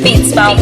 Beats by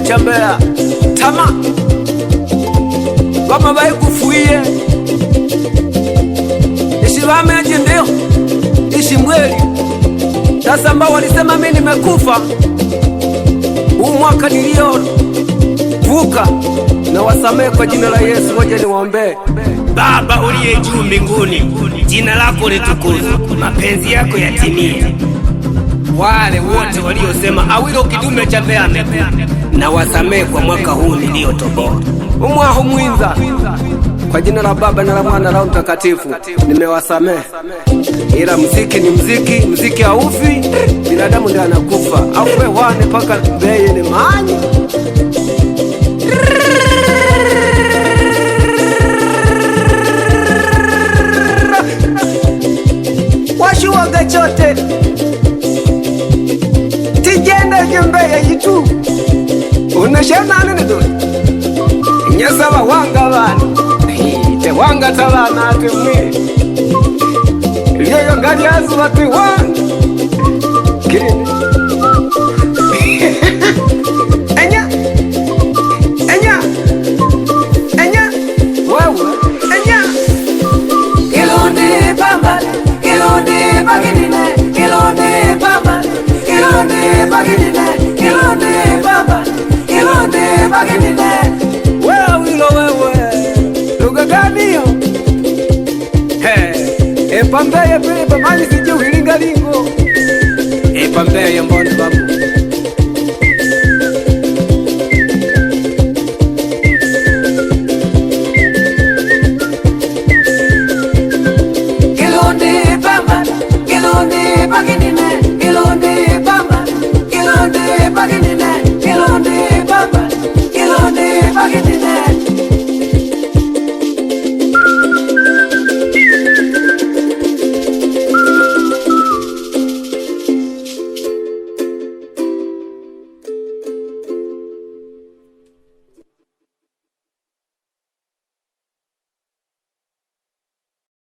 Chambea tama kama bai kufuie ishibame ajendeo ishimweli sasa ambao walisema mimi nimekufa huu mwaka niliona vuka na wasamehe kwa jina la Yesu. Ngoja niwaombee. Baba uliye juu mbinguni, jina lako litukuzwe, mapenzi yako yatimie. Wale wote waliosema Awilo Kidume Chambea na wasamehe kwa mwaka huu niliotoboa. Umwaho mwinza kwa jina la Baba na la Mwana na Roho Mtakatifu nimewasamehe. Ila muziki ni muziki, muziki haufi, binadamu ndiye anakufa. Afe wane paka mbeye ni manyi. Washuwaga chote tijenda jembeye yitu unashana nene dole nyasaba wanga bana te wanga tabana ate mwili liyo ngani azu bati wanga kini enya wewe enya Kilonde pambale Kilonde baginine Kilonde pambale Kilonde baginine Kilonde pambale Kilonde baginine wewe lugha gani hiyo? Epambeye pele pamani sije uhilinga lingo. Epambeye mboni babu